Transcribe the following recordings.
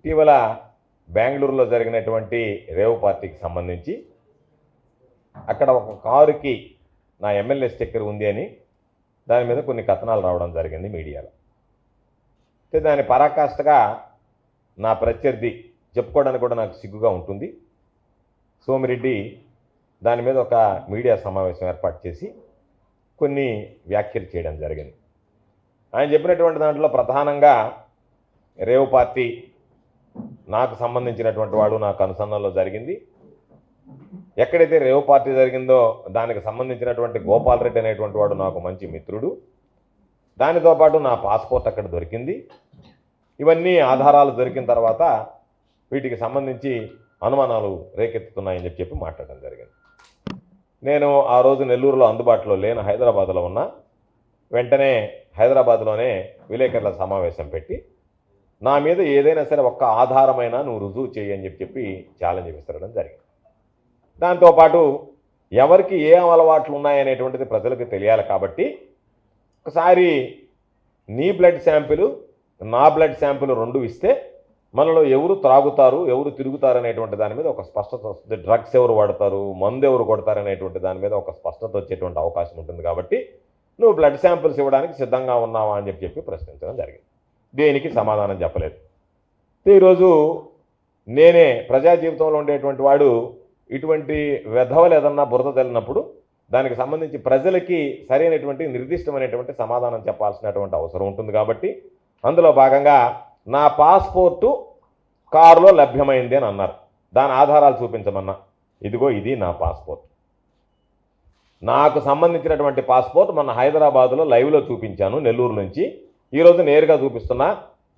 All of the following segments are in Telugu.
ఇటీవల బెంగళూరులో జరిగినటువంటి రేవ్ పార్టీకి సంబంధించి అక్కడ ఒక కారుకి నా ఎమ్మెల్యే స్టిక్కర్ ఉంది అని దాని మీద కొన్ని కథనాలు రావడం జరిగింది మీడియాలో. అయితే దాని పరాకాష్ఠగా నా ప్రత్యర్థి చెప్పుకోవడానికి కూడా నాకు సిగ్గుగా ఉంటుంది, సోమిరెడ్డి దాని మీద ఒక మీడియా సమావేశం ఏర్పాటు చేసి కొన్ని వ్యాఖ్యలు చేయడం జరిగింది. ఆయన చెప్పినటువంటి దాంట్లో ప్రధానంగా రేవ్ పార్టీ నాకు సంబంధించినటువంటి వాడు నాకు అనుసంధానంలో జరిగింది. ఎక్కడైతే రేవ్ పార్టీ జరిగిందో దానికి సంబంధించినటువంటి గోపాల్ రెడ్డి అనేటువంటి వాడు నాకు మంచి మిత్రుడు. దానితో పాటు నా పాస్పోర్ట్ అక్కడ దొరికింది. ఇవన్నీ ఆధారాలు దొరికిన తర్వాత వీటికి సంబంధించి అనుమానాలు రేకెత్తుతున్నాయని చెప్పి మాట్లాడడం జరిగింది. నేను ఆ రోజు నెల్లూరులో అందుబాటులో లేను, హైదరాబాద్లో ఉన్నా. వెంటనే హైదరాబాద్లోనే విలేకరుల సమావేశం పెట్టి నా మీద ఏదైనా సరే ఒక్క ఆధారమైనా నువ్వు రుజువు చేయి అని చెప్పి ఛాలెంజ్ విసరడం జరిగింది. దాంతోపాటు ఎవరికి ఏ అలవాట్లు ఉన్నాయనేటువంటిది ప్రజలకు తెలియాలి కాబట్టి ఒకసారి నీ బ్లడ్ శాంపిల్ నా బ్లడ్ శాంపిల్ రెండు ఇస్తే మనలో ఎవరు త్రాగుతారు ఎవరు తిరుగుతారు అనేటువంటి దాని మీద ఒక స్పష్టత వస్తుంది. డ్రగ్స్ ఎవరు వాడతారు, మందు ఎవరు కొడతారు అనేటువంటి దాని మీద ఒక స్పష్టత వచ్చేటువంటి అవకాశం ఉంటుంది. కాబట్టి నువ్వు బ్లడ్ శాంపిల్స్ ఇవ్వడానికి సిద్ధంగా ఉన్నావా అని చెప్పి ప్రశ్నించడం జరిగింది. దేనికి సమాధానం చెప్పలేదు. ఈరోజు నేనే ప్రజా జీవితంలో ఉండేటువంటి వాడు ఇటువంటి వెధవలు ఏదన్నా బురద తెలినప్పుడు దానికి సంబంధించి ప్రజలకి సరైనటువంటి నిర్దిష్టమైనటువంటి సమాధానం చెప్పాల్సినటువంటి అవసరం ఉంటుంది. కాబట్టి అందులో భాగంగా నా పాస్పోర్టు కారులో లభ్యమైంది అని అన్నారు. దాని ఆధారాలు చూపించమన్నా. ఇదిగో ఇది నా పాస్పోర్ట్. నాకు సంబంధించినటువంటి పాస్పోర్ట్ మొన్న హైదరాబాదులో లైవ్లో చూపించాను నెల్లూరు నుంచి. ఈరోజు నేరుగా చూపిస్తున్నా.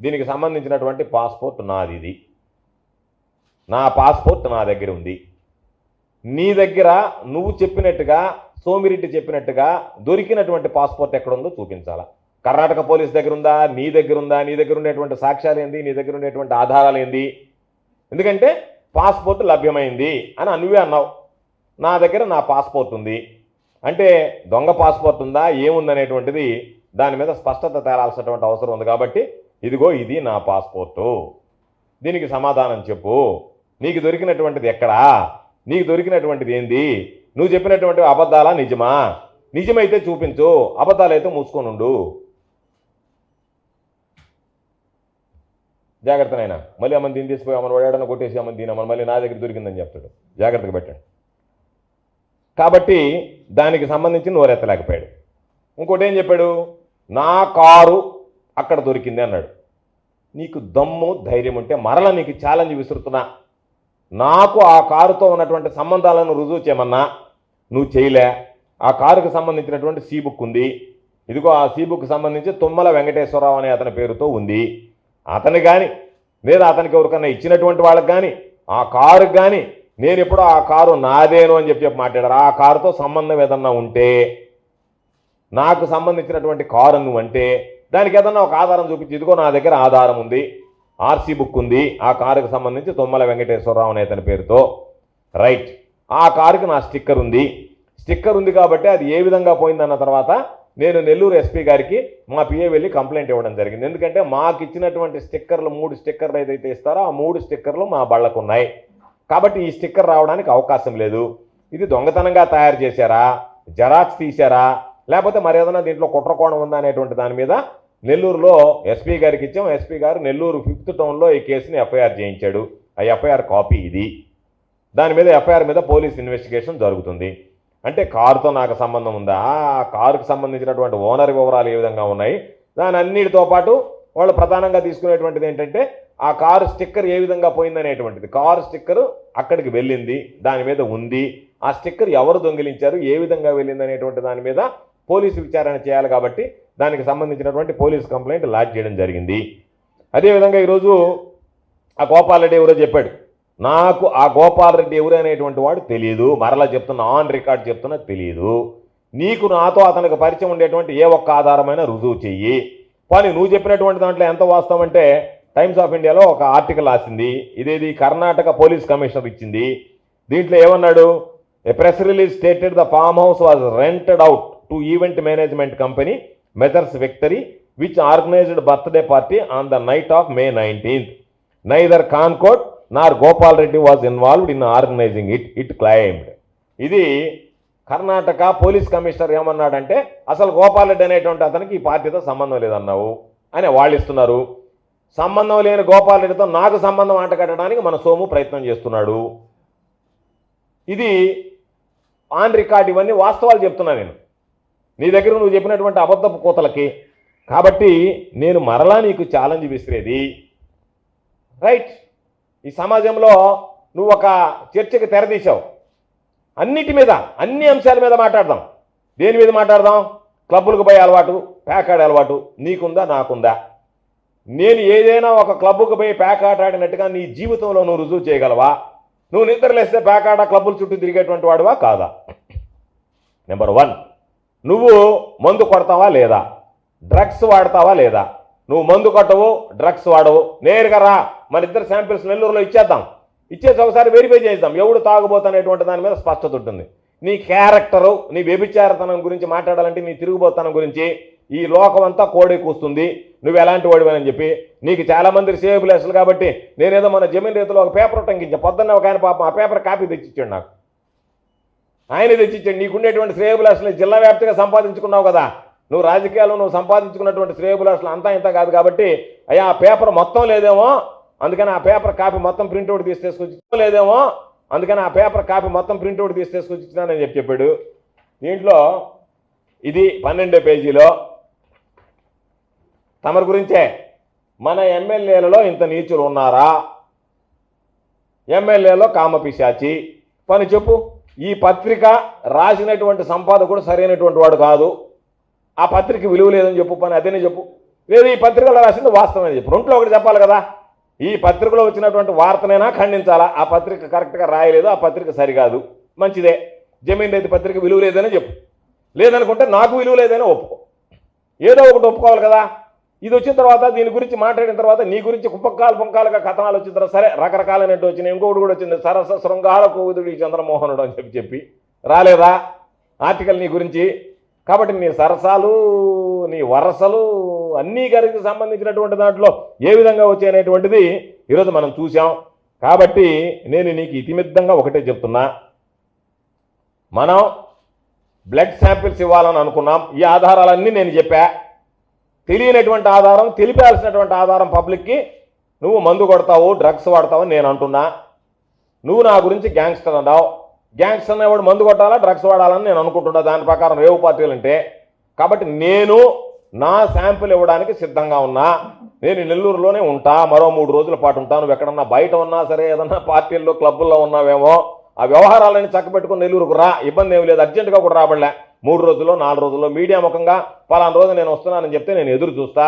దీనికి సంబంధించినటువంటి పాస్పోర్ట్ నాది. ఇది నా పాస్పోర్ట్ నా దగ్గర ఉంది. నీ దగ్గర నువ్వు చెప్పినట్టుగా సోమిరెడ్డి చెప్పినట్టుగా దొరికినటువంటి పాస్పోర్ట్ ఎక్కడుందో చూపించాలా. కర్ణాటక పోలీస్ దగ్గర ఉందా, నీ దగ్గర ఉందా, నీ దగ్గర ఉండేటువంటి సాక్ష్యాలు ఏంది, నీ దగ్గర ఉండేటువంటి ఆధారాలు ఏంది? ఎందుకంటే పాస్పోర్ట్ లభ్యమైంది అని నువ్వే అన్నావు. నా దగ్గర నా పాస్పోర్ట్ ఉంది అంటే దొంగ పాస్పోర్ట్ ఉందా ఏముందనేటువంటిది దాని మీద స్పష్టత తేలాల్సినటువంటి అవసరం ఉంది. కాబట్టి ఇదిగో ఇది నా పాస్పోర్టు, దీనికి సమాధానం చెప్పు. నీకు దొరికినటువంటిది ఎక్కడా, నీకు దొరికినటువంటిది ఏంది, నువ్వు చెప్పినటువంటి అబద్ధాలా నిజమా? నిజమైతే చూపించు, అబద్ధాలైతే మూసుకొని ఉండు. జాగ్రత్తనైనా మళ్ళీ అమ్మని దీన్ని తీసిపోయి అమ్మని వాడాడని కొట్టేసి అమ్మని దీని అమ్మని మళ్ళీ నా దగ్గర దొరికిందని చెప్తాడు. జాగ్రత్తగా పెట్టండి. కాబట్టి దానికి సంబంధించి నోరెత్తలేకపోయాడు. ఇంకోటి ఏం చెప్పాడు, నా కారు అక్కడ దొరికింది అన్నాడు. నీకు దమ్ము ధైర్యం ఉంటే మరలా నీకు ఛాలెంజ్ విసురుతున్నా. నాకు ఆ కారుతో ఉన్నటువంటి సంబంధాలను రుజువు చేయమన్నా నువ్వు చేయలే. ఆ కారుకు సంబంధించినటువంటి సీబుక్ ఉంది. ఇదిగో ఆ సీబుక్ సంబంధించి తుమ్మల వెంకటేశ్వరరావు అనే అతని పేరుతో ఉంది. అతను కానీ లేదా అతనికి ఎవరికన్నా ఇచ్చినటువంటి వాళ్ళకి కానీ ఆ కారుకి కానీ నేను ఎప్పుడో ఆ కారు నాదేను అని చెప్పి మాట్లాడారు. ఆ కారుతో సంబంధం ఏదన్నా ఉంటే, నాకు సంబంధించినటువంటి కారు నువ్వంటే దానికి ఏదన్నా ఒక ఆధారం చూపించి, ఇదిగో నా దగ్గర ఆధారం ఉంది, ఆర్సీ బుక్ ఉంది ఆ కారుకు సంబంధించి తుమ్మల వెంకటేశ్వరరావు అనే అతని పేరుతో, రైట్. ఆ కారుకి నా స్టిక్కర్ ఉంది. స్టిక్కర్ ఉంది కాబట్టి అది ఏ విధంగా పోయిందన్న తర్వాత నేను నెల్లూరు ఎస్పీ గారికి మా పిఏ వెళ్ళి కంప్లైంట్ ఇవ్వడం జరిగింది. ఎందుకంటే మాకు ఇచ్చినటువంటి స్టిక్కర్లు 3 స్టిక్కర్లు ఏదైతే ఇస్తారో ఆ 3 స్టిక్కర్లు మా బళ్ళకు ఉన్నాయి. కాబట్టి ఈ స్టిక్కర్ రావడానికి అవకాశం లేదు. ఇది దొంగతనంగా తయారు చేశారా, జెరాక్స్ తీశారా, లేకపోతే మరేదైనా దీంట్లో కుట్రకోణం ఉందా అనేటువంటి దాని మీద నెల్లూరులో ఎస్పీ గారికి ఇచ్చాం. ఎస్పీ గారు నెల్లూరు 5th టౌన్లో ఈ కేసుని ఎఫ్ఐఆర్ చేయించాడు. ఆ ఎఫ్ఐఆర్ కాపీ ఇది. దాని మీద ఎఫ్ఐఆర్ మీద పోలీస్ ఇన్వెస్టిగేషన్ జరుగుతుంది. అంటే కారుతో నాకు సంబంధం ఉందా, ఆ కారుకు సంబంధించినటువంటి ఓనర్ వివరాలు ఏ విధంగా ఉన్నాయి, దాని అన్నిటితో పాటు వాళ్ళు ప్రధానంగా తీసుకునేటువంటిది ఏంటంటే ఆ కారు స్టిక్కర్ ఏ విధంగా పోయిందనేటువంటిది. కారు స్టిక్కర్ అక్కడికి వెళ్ళింది, దాని మీద ఉంది. ఆ స్టిక్కర్ ఎవరు దొంగిలించారు, ఏ విధంగా వెళ్ళింది అనేటువంటి దాని మీద పోలీసు విచారణ చేయాలి. కాబట్టి దానికి సంబంధించినటువంటి పోలీస్ కంప్లైంట్ లాడ్జ్ చేయడం జరిగింది. అదేవిధంగా ఈరోజు ఆ గోపాల్ రెడ్డి ఎవరో చెప్పాడు. నాకు ఆ గోపాల్ రెడ్డి ఎవరు అనేటువంటి వాడు తెలియదు. మరలా చెప్తున్నా, ఆన్ రికార్డ్ చెప్తున్నా, తెలియదు. నీకు నాతో అతనికి పరిచయం ఉండేటువంటి ఏ ఒక్క ఆధారమైన రుజువు చెయ్యి. కానీ నువ్వు చెప్పినటువంటి దాంట్లో ఎంత వాస్తవం అంటే టైమ్స్ ఆఫ్ ఇండియాలో ఒక ఆర్టికల్ రాసింది. ఇదేది కర్ణాటక పోలీస్ కమిషనర్ ఇచ్చింది. దీంట్లో ఏమన్నాడు, a press release stated the farm house was rented out to event management company Methers Victory which organised birthday party on the night of May 19th. Neither Kankot nor Gopal Reddy was involved in organising it claimed. ఇది కర్ణాటక పోలీస్ కమిషనర్ ఏమన్నాడంటే అసలు గోపాల్ రెడ్డి అనేటువంటి అతనికి ఈ పార్టీతో సంబంధం లేదన్నావు అని వాళ్ళు ఇస్తున్నారు. సంబంధం లేని గోపాల్ రెడ్డితో నాకు సంబంధం అంటగట్టడానికి మన సోము ప్రయత్నం చేస్తున్నాడు. ఇది ఆన్ రికార్డ్, ఇవన్నీ వాస్తవాలు చెప్తున్నా నేను నీ దగ్గర నువ్వు చెప్పినటువంటి అబద్ధపు కూతలకి. కాబట్టి నేను మరలా నీకు ఛాలెంజ్ విసిరేది, రైట్, ఈ సమాజంలో నువ్వు ఒక చర్చకి తెరదీశావు. అన్నిటి మీద, అన్ని అంశాల మీద మాట్లాడదాం. దేని మీద మాట్లాడదాం? క్లబ్బులకు పోయే అలవాటు, ప్యాకాడే అలవాటు నీకుందా, నాకుందా? నేను ఏదైనా ఒక క్లబ్కు పోయి ప్యాకాట ఆడినట్టుగా నీ జీవితంలో నువ్వు రుజువు చేయగలవా? నువ్వు నిద్రలేస్తే ప్యాకాట క్లబ్బుల చుట్టూ తిరిగేటువంటి వాడువా కాదా? నెంబర్ 1, నువ్వు మందు కొడతావా లేదా? డ్రగ్స్ వాడతావా లేదా? నువ్వు మందు కొట్టవు, డ్రగ్స్ వాడవు, నేరుగా రా, మన ఇద్దరు శాంపిల్స్ నెల్లూరులో ఇచ్చేద్దాం. ఇచ్చేసి ఒకసారి వెరిఫై చేద్దాం ఎవడు తాగుబోతనేటువంటి దాని మీద స్పష్టత ఉంటుంది. నీ క్యారెక్టరు, నీ వ్యభిచారతనం గురించి మాట్లాడాలంటే, నీ తిరుగుబోతనం గురించి ఈ లోకం అంతా కోడి కూస్తుంది నువ్వు ఎలాంటి వాడివని చెప్పి. నీకు చాలామంది సేవబులేసులు కాబట్టి నేనేదో మన జమీన్ రైతులో ఒక పేపర్ టంకించా. పొద్దున్న ఒక ఆయన పాపం ఆ పేపర్ కాపీ తెచ్చిచ్చాడు నాకు. ఆయన తెచ్చిచ్చాడు. నీకుండేటువంటి శ్రేయబులాసులు జిల్లా వ్యాప్తిగా సంపాదించుకున్నావు కదా. నువ్వు రాజకీయాల్లో నువ్వు సంపాదించుకున్నటువంటి శ్రేయబులాసులు అంతా ఇంత కాదు కాబట్టి, అయ్యా ఆ పేపర్ మొత్తం లేదేమో అందుకని ఆ పేపర్ కాపీ మొత్తం ప్రింట్అవుట్ తీసుకొచ్చి లేదేమో అందుకని ఆ పేపర్ కాపీ మొత్తం ప్రింట్అవుట్ తీసుకొచ్చి ఇచ్చినానని చెప్పాడు. దీంట్లో ఇది 12వ పేజీలో తమరి గురించే, మన ఎమ్మెల్యేలలో ఇంత నీచులు ఉన్నారా? ఎమ్మెల్యేలో కామపిశాచి పని చెప్పు. ఈ పత్రిక రాసినటువంటి సంపాదకుడు సరైనటువంటి వాడు కాదు, ఆ పత్రిక విలువ లేదని చెప్పు పని. అదేనే చెప్పు. లేదు ఈ పత్రికలో రాసింది వాస్తవమని చెప్పు. రెంట్లో ఒకటి చెప్పాలి కదా. ఈ పత్రికలో వచ్చినటువంటి వార్తనైనా ఖండించాలా. ఆ పత్రిక కరెక్ట్గా రాయలేదు, ఆ పత్రిక సరికాదు, మంచిదే. జమీన్ రైతు పత్రిక విలువ లేదని చెప్పు. లేదనుకుంటే నాకు విలువ లేదని ఒప్పుకో. ఏదో ఒకటి ఒప్పుకోవాలి కదా. ఇది వచ్చిన తర్వాత దీని గురించి మాట్లాడిన తర్వాత నీ గురించి పుంకాలుగా కథనాలు వచ్చిన తర్వాత సరే రకరకాలైనట్టు వచ్చినాయి. ఇంకొకటి కూడా వచ్చింది, సరస శృంగార కోవిదుడి చంద్రమోహనుడు అని చెప్పి రాలేదా ఆర్టికల్ నీ గురించి. కాబట్టి నీ సరసాలు, నీ వరసలు అన్నీ గారికి సంబంధించినటువంటి దాంట్లో ఏ విధంగా వచ్చాయనేటువంటిది ఈరోజు మనం చూసాం. కాబట్టి నేను నీకు ఇతిమిద్దంగా ఒకటే చెప్తున్నా, మనం బ్లడ్ శాంపిల్స్ ఇవ్వాలని అనుకున్నాం. ఈ ఆధారాలన్నీ నేను చెప్పా. తెలియనటువంటి ఆధారం, తెలిపాల్సినటువంటి ఆధారం పబ్లిక్కి నువ్వు మందు కొడతావు, డ్రగ్స్ వాడతావు నేను అంటున్నా. నువ్వు నా గురించి గ్యాంగ్స్టర్ అన్నావు. గ్యాంగ్స్టర్ అనేవాడు మందు కొట్టాలా, డ్రగ్స్ వాడాలని నేను అనుకుంటున్నా. దాని ప్రకారం రేవు పార్టీలు అంటే. కాబట్టి నేను నా శాంపుల్ ఇవ్వడానికి సిద్ధంగా ఉన్నా. నేను నెల్లూరులోనే ఉంటా, మరో 3 రోజుల పాటు ఉంటాను. నువ్వు ఎక్కడన్నా బయట ఉన్నా సరే, ఏదన్నా పార్టీల్లో క్లబ్బుల్లో ఉన్నావేమో, ఆ వ్యవహారాలని చక్కబెట్టుకుని నెల్లూరుకు రా, ఇబ్బంది ఏమి లేదు. అర్జెంటుగా కూడా రాబడలే. 3 రోజుల్లో 4 రోజుల్లో మీడియా ముఖంగా పలానా రోజు నేను వస్తున్నానని చెప్తే నేను ఎదురు చూస్తా.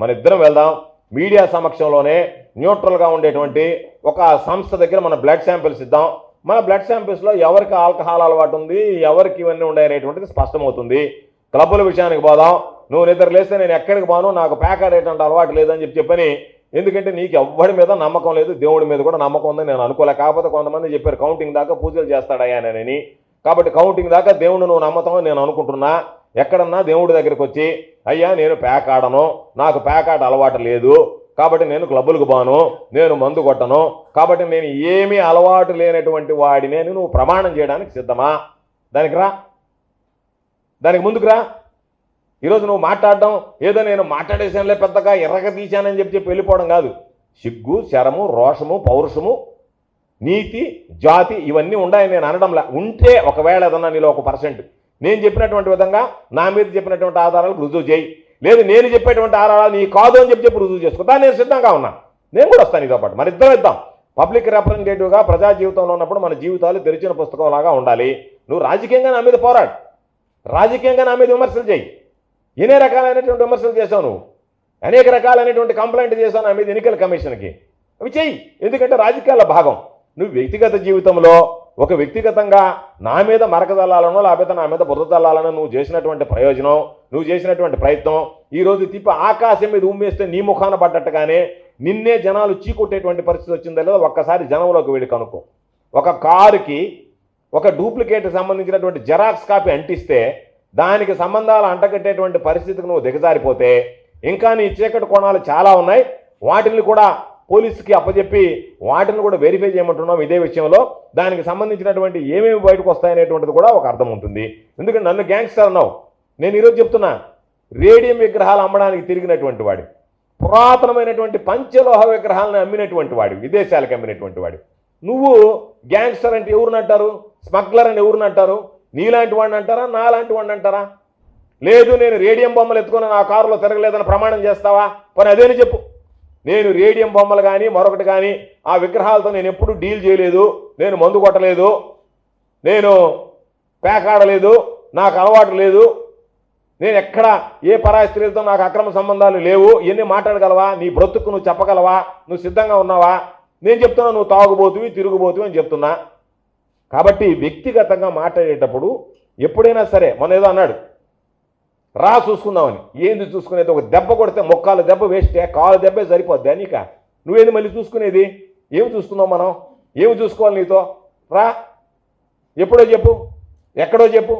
మన ఇద్దరం వెళ్దాం. మీడియా సమక్షంలోనే న్యూట్రల్గా ఉండేటువంటి ఒక సంస్థ దగ్గర మన బ్లడ్ శాంపిల్స్ ఇద్దాం. మన బ్లడ్ శాంపిల్స్లో ఎవరికి ఆల్కహాల్ అలవాటు ఉంది, ఎవరికి ఇవన్నీ ఉన్నాయనేటువంటిది స్పష్టమవుతుంది. క్లబ్బుల విషయానికి పోదాం. నువ్వు నిద్ర లేస్తే నేను ఎక్కడికి పోను, నాకు ప్యాక్ ఆడేటువంటి అలవాటు లేదని చెప్పని. ఎందుకంటే నీకు ఎవ్వడి మీద నమ్మకం లేదు, దేవుడి మీద కూడా నమ్మకం ఉందని నేను అనుకోలే. కాకపోతే కొంతమంది చెప్పారు కౌంటింగ్ దాకా పూజలు చేస్తాడయ్యానని. కాబట్టి కౌంటింగ్ దాకా దేవుడు నువ్వు నమ్మతామని నేను అనుకుంటున్నా. ఎక్కడన్నా దేవుడి దగ్గరికి వచ్చి అయ్యా నేను ప్యాక్ ఆడను, నాకు ప్యాక్ ఆట అలవాటు లేదు, కాబట్టి నేను క్లబ్బులకు పోను, నేను మందు కొట్టను, కాబట్టి నేను ఏమీ అలవాటు లేనటువంటి వాడిని అని నువ్వు ప్రమాణం చేయడానికి సిద్ధమా? దానికి రా, దానికి ముందుకు రా. ఈరోజు నువ్వు మాట్లాడడం ఏదో నేను మాట్లాడేసానులే పెద్దగా ఎర్రగా తీశానని చెప్పి వెళ్ళిపోవడం కాదు. సిగ్గు, శరము, రోషము, పౌరుషము, నీతి, జాతి ఇవన్నీ ఉన్నాయని నేను అనడంలా. ఉంటే ఒకవేళ ఏదన్నా నీలో 1% నేను చెప్పినటువంటి విధంగా నా మీద చెప్పినటువంటి ఆధారాలకు రుజువు చేయి. లేదు నేను చెప్పేటువంటి ఆధారాలు నీ కాదు అని చెప్పి రుజువు చేసుకో. దాన్ని నేను సిద్ధంగా ఉన్నా. నేను కూడా వస్తాను నీతో పాటు. మరి ఇద్దరం ఇద్దాం. పబ్లిక్ రిప్రజెంటేటివ్గా ప్రజా జీవితంలో ఉన్నప్పుడు మన జీవితాలు తెరిచిన పుస్తకంలాగా ఉండాలి. నువ్వు రాజకీయంగా నా మీద పోరాడు, రాజకీయంగా నా మీద విమర్శలు చేయి. ఎన్ని రకాలైనటువంటి విమర్శలు చేసావు నువ్వు, అనేక రకాలైనటువంటి కంప్లైంట్ చేసావు నా మీద ఎన్నికల కమిషన్కి. అవి చెయ్యి, ఎందుకంటే రాజకీయాల భాగం. నువ్వు వ్యక్తిగత జీవితంలో ఒక వ్యక్తిగతంగా నా మీద మరకదల్లాలనో లేకపోతే నా మీద బురద చల్లాలనో నువ్వు చేసినటువంటి ప్రయోజనం, నువ్వు చేసినటువంటి ప్రయత్నం ఈరోజు తిప్పి ఆకాశం మీద ఉమ్మేస్తే నీ ముఖాన పడ్డట్టుగానే నిన్నే జనాలు చీకొట్టేటువంటి పరిస్థితి వచ్చిందా లేదా ఒక్కసారి జనంలోకి వెళ్ళి కనుక్కో. ఒక కారుకి ఒక డూప్లికేట్ సంబంధించినటువంటి జెరాక్స్ కాపీ అంటిస్తే దానికి సంబంధాలు అంటగట్టేటువంటి పరిస్థితికి నువ్వు దిగజారిపోతే ఇంకా నీ చీకటి కోణాలు చాలా ఉన్నాయి. వాటిని కూడా పోలీసుకి అప్పచెప్పి వాటిని కూడా వెరిఫై చేయమంటున్నాం ఇదే విషయంలో. దానికి సంబంధించినటువంటి ఏమేమి బయటకు వస్తాయనేటువంటిది కూడా ఒక అర్థం ఉంటుంది. ఎందుకంటే నన్ను గ్యాంగ్స్టర్ అన్నావు. నేను ఈరోజు చెప్తున్నా, రేడియం విగ్రహాలు అమ్మడానికి తిరిగినటువంటి వాడి, పురాతనమైనటువంటి పంచలోహ విగ్రహాలను అమ్మినటువంటి వాడి, విదేశాలకు అమ్మినటువంటి వాడి. నువ్వు గ్యాంగ్స్టర్ అంటే ఎవరిని అంటారు? స్మగ్లర్ అని ఎవరిని అంటారు? నీలాంటి వాడిని అంటారా, నాలాంటి వాడిని అంటారా? లేదు నేను రేడియం బొమ్మలు ఎత్తుకొని నా కారులో తిరగలేదని ప్రమాణం చేస్తావా? పోనీ అదేని చెప్పు. నేను రేడియం బొమ్మలు కానీ మరొకటి కానీ ఆ విగ్రహాలతో నేను ఎప్పుడూ డీల్ చేయలేదు, నేను మందు కొట్టలేదు, నేను పేకాడలేదు, నాకు అలవాటు లేదు, నేను ఎక్కడ ఏ పరాయి స్త్రీలతో నాకు అక్రమ సంబంధాలు లేవు, ఇవన్నీ మాట్లాడగలవా? నీ బ్రతుకు నువ్వు చెప్పగలవా? నువ్వు సిద్ధంగా ఉన్నావా? నేను చెప్తున్నా నువ్వు తాగుబోతువి తిరుగుబోతువి అని చెప్తున్నా. కాబట్టి వ్యక్తిగతంగా మాట్లాడేటప్పుడు ఎప్పుడైనా సరే, మొన్న ఏదో అన్నాడు రా చూసుకుందామని. ఏంది చూసుకునేది? ఒక దెబ్బ కొడితే మొక్కాలు దెబ్బ వేస్తే కాలు దెబ్బే సరిపోద్దా నీక? నువ్వేంది మళ్ళీ చూసుకునేది? ఏమి చూసుకుందాం మనం? ఏమి చూసుకోవాలి నీతో? రా, ఎప్పుడో చెప్పు, ఎక్కడో చెప్పు.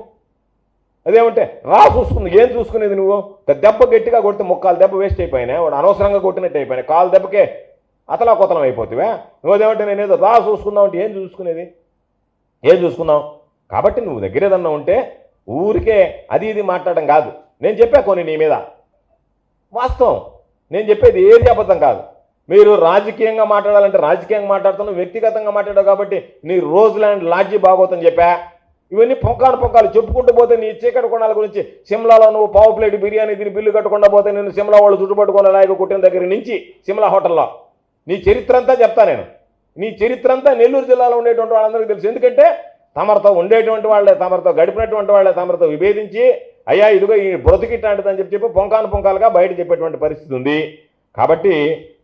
అదేమంటే రా చూసుకుంది. ఏం చూసుకునేది నువ్వు? దెబ్బ గట్టిగా కొడితే మొక్కాలు దెబ్బ వేస్ట్ అయిపోయినా, వాడు అనవసరంగా కొట్టినట్టు అయిపోయినా, కాలు దెబ్బకే అతలాకుతలం అయిపోతావా? నువ్వేమంటే నేనేదో రా చూసుకుందాం అంటే ఏం చూసుకునేది? ఏం చూసుకుందాం? కాబట్టి నువ్వు దగ్గర ఏదన్నా ఉంటే ఊరికే అది ఇది మాట్లాడడం కాదు. నేను చెప్పా కొన్ని నీ మీద వాస్తవం, నేను చెప్పేది ఏది అబద్ధం కాదు. మీరు రాజకీయంగా మాట్లాడాలంటే రాజకీయంగా మాట్లాడుతున్నావు, వ్యక్తిగతంగా మాట్లాడావు కాబట్టి నీ రోజ్లాండ్ లాడ్జీ బాగోతని చెప్పా. ఇవన్నీ పొంకాలు చెప్పుకుంటూ పోతే నీ చీకటి కొనాల గురించి, సిమ్లాలో నువ్వు పావు ప్లేట్ బిర్యానీ తిని బిల్లు కట్టకుండా పోతే నేను సిమ్లా వాళ్ళు చుట్టుపట్టుకున్న లాయకు కొట్టిన దగ్గర నుంచి సిమ్లా హోటల్లో నీ చరిత్ర అంతా చెప్తా నేను. నీ చరిత్ర అంతా నెల్లూరు జిల్లాలో ఉండేటువంటి వాళ్ళందరికీ తెలుసు. ఎందుకంటే తమరితో ఉండేటువంటి వాళ్ళే, తమరితో గడిపినటువంటి వాళ్ళే తమరితో విభేదించి అయ్యా ఇదిగో ఈ బ్రతికిట్లాంటిదని చెప్పి పొంకాలుగా బయట చెప్పేటువంటి పరిస్థితి ఉంది. కాబట్టి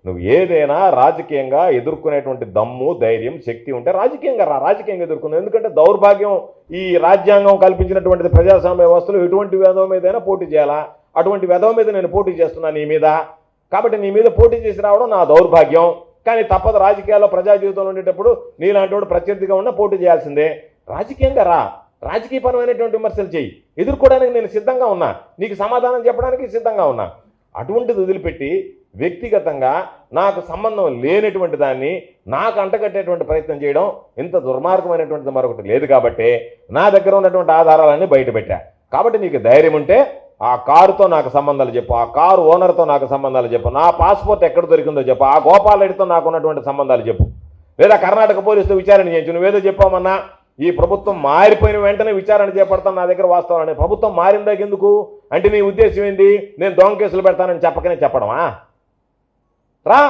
నువ్వు ఏదైనా రాజకీయంగా ఎదుర్కొనేటువంటి దమ్ము, ధైర్యం, శక్తి ఉంటే రాజకీయంగా ఎదుర్కొన్నావు. ఎందుకంటే దౌర్భాగ్యం ఈ రాజ్యాంగం కల్పించినటువంటి ప్రజాస్వామ్య వ్యవస్థలో ఎటువంటి వెధవ మీదైనా పోటీ చేయాలా? అటువంటి వెధవ మీద నేను పోటీ చేస్తున్నా నీ మీద. కాబట్టి నీ మీద పోటీ చేసి రావడం నా దౌర్భాగ్యం. కానీ తప్పదు, రాజకీయాల్లో ప్రజా జీవితంలో ఉండేటప్పుడు నీలాంటి వాడు ప్రత్యర్థిగా ఉన్న పోటీ చేయాల్సిందే. రాజకీయంగా రా, రాజకీయపరమైనటువంటి విమర్శలు చేయి, ఎదుర్కోవడానికి నేను సిద్ధంగా ఉన్నా, నీకు సమాధానం చెప్పడానికి సిద్ధంగా ఉన్నా. అటువంటిది వదిలిపెట్టి వ్యక్తిగతంగా నాకు సంబంధం లేనటువంటి దాన్ని నాకు అంటగట్టేటువంటి ప్రయత్నం చేయడం ఇంత దుర్మార్గమైనటువంటిది మరొకటి లేదు. కాబట్టి నా దగ్గర ఉన్నటువంటి ఆధారాలన్నీ బయటపెట్టా. కాబట్టి నీకు ధైర్యం ఉంటే ఆ కారుతో నాకు సంబంధాలు చెప్పు, ఆ కారు ఓనర్తో నాకు సంబంధాలు చెప్పు, నా పాస్పోర్ట్ ఎక్కడ దొరికిందో చెప్పు, ఆ గోపాల్ రెడ్డితో నాకు ఉన్నటువంటి సంబంధాలు చెప్పు, లేదా కర్ణాటక పోలీసుతో విచారణ చేయొచ్చు. నువ్వేదో చెప్పామన్నా ఈ ప్రభుత్వం మారిపోయిన వెంటనే విచారణ చేపడతాను, నా దగ్గర వాస్తవాలని. ప్రభుత్వం మారిందాక ఎందుకు అంటే నీ ఉద్దేశం ఏంది? నేను దొంగ కేసులు పెడతానని చెప్పకనే చెప్పడమా? రా,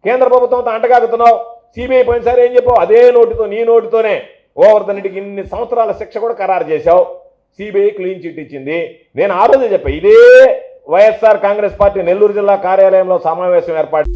కేంద్ర ప్రభుత్వంతో అంటగాగుతున్నావు. సిబిఐ పోయినసారి ఏం చెప్పావు? అదే నోటితో, నీ నోటితోనే ఓవర్ధన్నిటికి ఇన్ని సంవత్సరాల శిక్ష కూడా ఖరారు చేశావు. సిబిఐ క్లీన్ చిట్ ఇచ్చింది. నేను ఆ రోజే చెప్పా, ఇదే వైఎస్ఆర్ కాంగ్రెస్ పార్టీ నెల్లూరు జిల్లా కార్యాలయంలో సమావేశం ఏర్పాటు